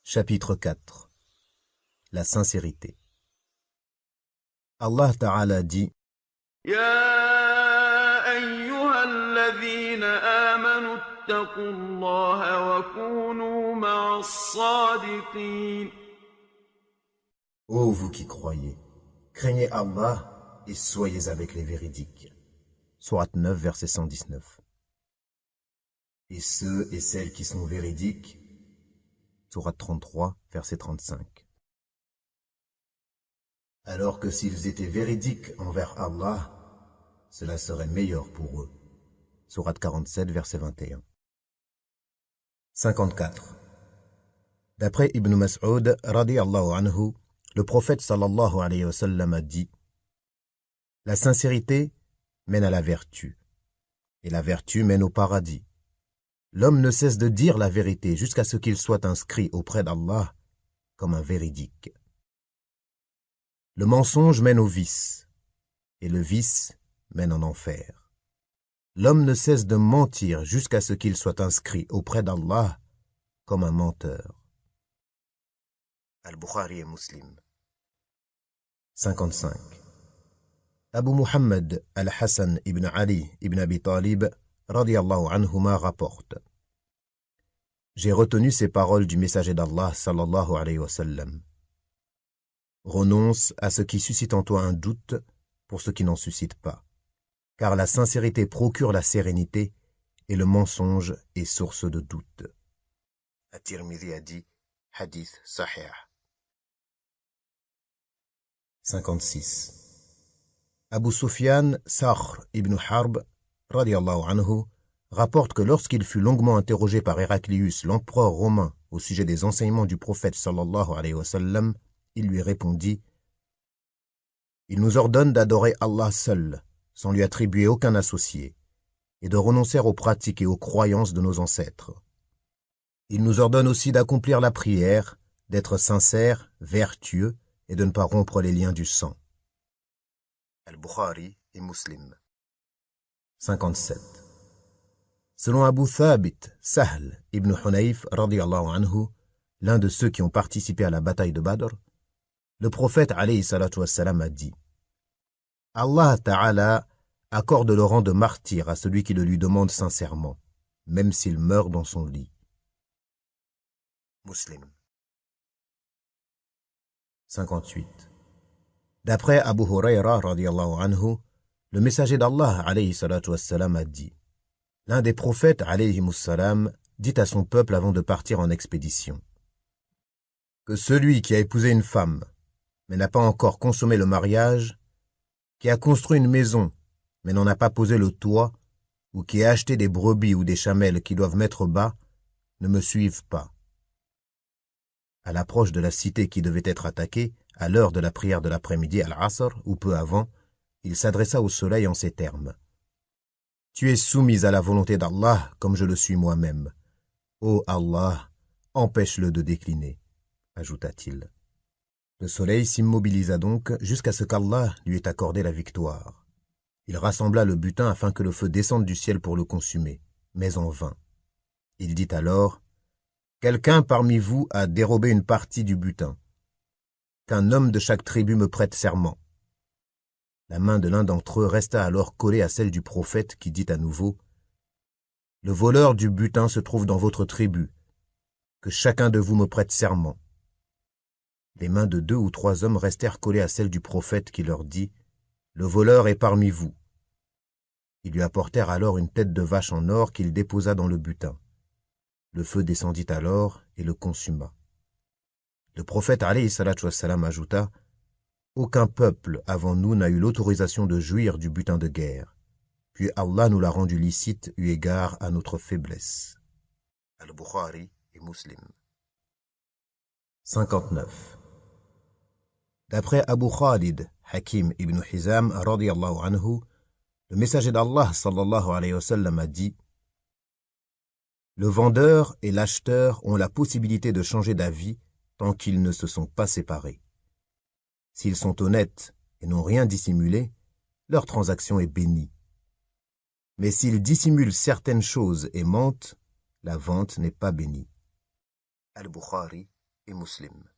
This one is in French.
Chapitre 4. La sincérité. Allah Ta'ala dit: يا أيها الذين آمنوا اتقوا الله وكونوا مع الصادقين. Ô vous qui croyez, craignez Allah et soyez avec les véridiques. Sourate 9, verset 119. Et ceux et celles qui sont véridiques. Sourate 33, verset 35. Alors que s'ils étaient véridiques envers Allah, cela serait meilleur pour eux. Sourate 47, verset 21. 54. D'après Ibn Mas'ud, radiyallahu anhu, le prophète sallallahu alayhi wa sallam a dit: la sincérité mène à la vertu, et la vertu mène au paradis. L'homme ne cesse de dire la vérité jusqu'à ce qu'il soit inscrit auprès d'Allah comme un véridique. Le mensonge mène au vice, et le vice mène en enfer. L'homme ne cesse de mentir jusqu'à ce qu'il soit inscrit auprès d'Allah comme un menteur. Al-Bukhari et Muslim. 55. Abu Muhammad al-Hassan ibn Ali ibn Abi Talib radiyallahu anhuma rapporte: j'ai retenu ces paroles du messager d'Allah sallallahu alayhi wa sallam. Renonce à ce qui suscite en toi un doute pour ce qui n'en suscite pas, car la sincérité procure la sérénité et le mensonge est source de doute. At-Tirmidhi a dit: hadith sahih. 56. Abu Sufyan Sakhr ibn Harb radiyallahu anhu rapporte que lorsqu'il fut longuement interrogé par Héraclius, l'empereur romain, au sujet des enseignements du prophète sallallahu alayhi wa sallam, il lui répondit: il nous ordonne d'adorer Allah seul, sans lui attribuer aucun associé, et de renoncer aux pratiques et aux croyances de nos ancêtres. Il nous ordonne aussi d'accomplir la prière, d'être sincère, vertueux, et de ne pas rompre les liens du sang. Al-Bukhari et Muslim. 57. Selon Abu Thabit Sahl ibn Hunayf radiyallahu anhu, l'un de ceux qui ont participé à la bataille de Badr, le prophète alayhi salatu wassalam a dit: Allah Ta'ala accorde le rang de martyr à celui qui le lui demande sincèrement, même s'il meurt dans son lit. Muslim. 58. D'après Abu Hurayra radiyallahu anhu, le messager d'Allah alayhi salatu wassalam a dit: l'un des prophètes alayhimus salam dit à son peuple avant de partir en expédition: que celui qui a épousé une femme mais n'a pas encore consommé le mariage, qui a construit une maison mais n'en a pas posé le toit, ou qui a acheté des brebis ou des chamelles qui doivent mettre bas, ne me suivent pas. À l'approche de la cité qui devait être attaquée, à l'heure de la prière de l'après-midi al-Asr, ou peu avant, il s'adressa au soleil en ces termes: tu es soumise à la volonté d'Allah comme je le suis moi-même. Ô Allah, empêche-le de décliner, ajouta-t-il. Le soleil s'immobilisa donc jusqu'à ce qu'Allah lui ait accordé la victoire. Il rassembla le butin afin que le feu descende du ciel pour le consumer, mais en vain. Il dit alors: quelqu'un parmi vous a dérobé une partie du butin. Qu'un homme de chaque tribu me prête serment. La main de l'un d'entre eux resta alors collée à celle du prophète qui dit à nouveau: le voleur du butin se trouve dans votre tribu. Que chacun de vous me prête serment. Les mains de 2 ou 3 hommes restèrent collées à celle du prophète qui leur dit: le voleur est parmi vous. Ils lui apportèrent alors une tête de vache en or qu'il déposa dans le butin. Le feu descendit alors et le consuma. Le prophète alayhi salatu wassalam ajouta: aucun peuple avant nous n'a eu l'autorisation de jouir du butin de guerre. Puis Allah nous l'a rendu licite eu égard à notre faiblesse. Al-Bukhari et Muslim. 59. D'après Abu Khalid Hakim ibn Hizam radiyallahu anhu, le messager d'Allah sallallahu alayhi wa sallam a dit: le vendeur et l'acheteur ont la possibilité de changer d'avis tant qu'ils ne se sont pas séparés. S'ils sont honnêtes et n'ont rien dissimulé, leur transaction est bénie. Mais s'ils dissimulent certaines choses et mentent, la vente n'est pas bénie. Al-Bukhari et Muslim.